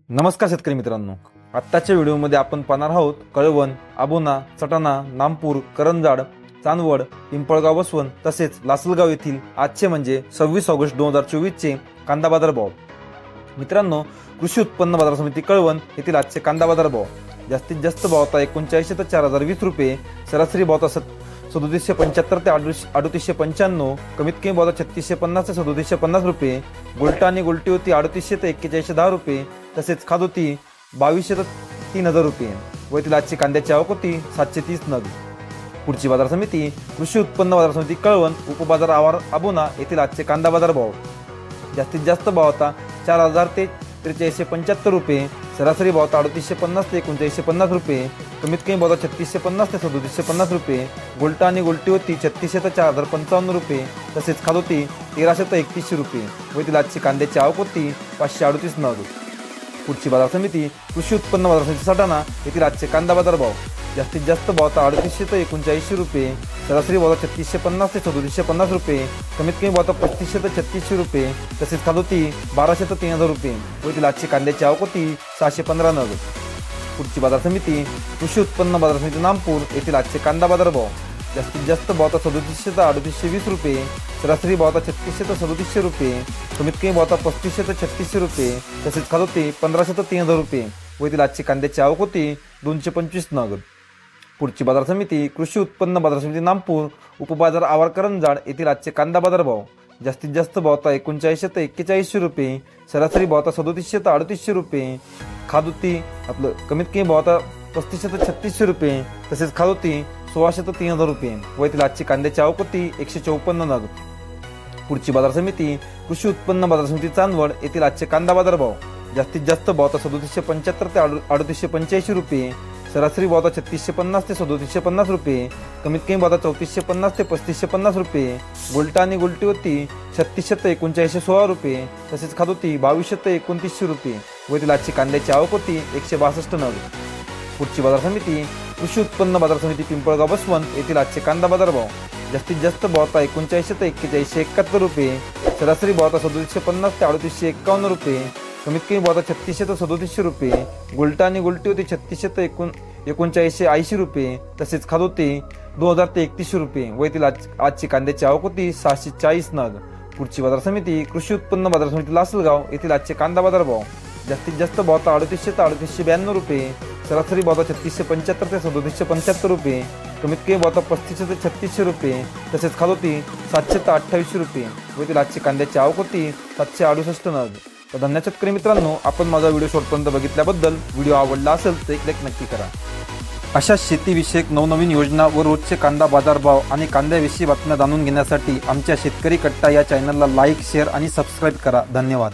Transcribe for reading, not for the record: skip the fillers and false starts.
नमस्कार शेतकरी मित्रांनो, आत्ताच्या व्हिडिओमध्ये आपण पाहणार आहोत कळवण, आबोना, सटाणा, नामपूर, करंजाड, चांदवड, पिंपळगाव, वसवण तसेच लासलगाव येथील आजचे म्हणजे 26 ऑगस्ट 2024 चे कांदा बाजार भाव। मित्रांनो, कृषी उत्पन्न बाजार समिती कळवण येथील आजचे कांदा बाजार भाव जास्तीत जास्त भाव होता 3900 ते 4020 रुपये, सरासरी भाव होता 3775 ते 3895, कमीत कमी भाव होता 3650 ते 3750 रुपये, गुलटा आणि गुलटी होती 3800 ते 4110 रुपये, तसेच खाद होती 2200 ते 3000 रुपये व येथील आजची कांद्याची आवक होती 730 नग। पुढची बाजार समिती कृषी उत्पन्न बाजार समिती कळवण उपबाजार आवार आबोना येथील आजचे कांदा बाजार भाव जास्तीत जास्त भाव होता 4000 ते 4375 रुपये, सरासरी भाव होता 3850 ते 3950 रुपये, कमीत कमी भाव होता 3650 ते 3750 रुपये, गुलटा आणि गुलटी होती 3600 ते 4055 रुपये, तसेच खाद होती 1300 ते 3100 रुपये व येथील आजची कांद्याची आवक होती 538 नग। पुढची बाजार समिती कृषी उत्पन्न बाजार समिती सटाणा येथील आजचे कांदा बाजार भाव जास्तीत जास्त भाव होता 3800 ते 3900 रुपये, सरासरी भाव होता 3650 ते 3750 रुपये, कमीत कमी भाव होता 3500 ते 3600 रुपये, तसेच खाद होती 1200 ते 3000 रुपये व येथील आजची कांद्याची आवक होती 615 नग। पुढची बाजार समिती कृषी उत्पन्न बाजार समिती नामपूर येथील आजचे कांदा बाजार भाव जास्तीत जास्त भाव होता 3700 ते 3820 रुपये, सरासरी भाव होता 3600 ते 3700 रुपये, कमीत कमी भाव होता 3500 ते 3600 रुपये, तसेच खाद होती 1500 ते 3000 रुपये व येथील आजची कांद्याची आवक होती 225 नग। पुढची बाजार समिती कृषी उत्पन्न बाजार समिती नामपूर उपबाजार आवार करंजाड येथील आजचे कांदा बाजार भाव जास्तीत जास्त भाव होता 3900 ते 4100 रुपये, सरासरी भाव होता 3700 ते 3800 रुपये, खाद होती कमीत कमी भाव होता 3500 ते 3600 रुपये, तसेच खाद होती 1600 ते 3000 रुपये व येथील आजची कांद्याची आवक होती 154 नग। पुढची बाजार समिती कृषी उत्पन्न बाजार समिती चांदवड येथील आजचे कांदा बाजार भाव जास्तीत जास्त भाव होता 3775 ते 3885 रुपये, सरासरी भाव होता 3650 ते 3750 रुपये, कमीत कमी भाव होता 3450 ते 3550 रुपये, गुलटा आणि गुलटी होती 3600 ते 3916 रुपये, तसेच खाद होती 2200 ते 2900 रुपये व येथील आजची कांद्याची आवक होती 162 नग। पुढची बाजार समिती कृषी उत्पन्न बाजार समिती पिंपळगाव, वसवण येथील आजचे कांदा बाजार भाव जास्तीत जास्त भाव होता 3900 ते 4171 रुपये, सरासरी भाव होता 3750 ते 3851 रुपये, कमीत कमी भाव होता 3600 ते 3700 रुपये, गुलटा आणि गुलटी होती 3600 ते 3980 रुपये, तसेच खाद होती 2000 ते 3100 रुपये व येथील आजची कांद्याची आवक होती 640 नग। पुढची बाजार समिती कृषी उत्पन्न बाजार समिती लासलगाव येथील आजचे कांदा बाजार भाव जास्तीत जास्त भाव होता 3800 ते 3892 रुपये, सरासरी भाव होता 3675 ते 3775 रुपये, कमीत कमी भाव होता 3500 ते 3600 रुपये, तसेच खाद होती 700 ते 2800 रुपये व येथील आजची कांद्याची आवक होती 768 नग। तर धन्यवाद शेतकरी मित्रांनो, आपण माझा व्हिडिओ शेवटपर्यंत बघितल्याबद्दल। व्हिडिओ आवडला असेल तर एक लाईक नक्की करा। अशा शेतीविषयक नवनवीन योजना व रोजचे कांदा बाजार भाव आणि कांद्याविषयी बातम्या जाणून घेण्यासाठी आमच्या शेतकरी कट्टा या चॅनलला लाईक, शेअर आणि सबस्क्राईब करा। धन्यवाद।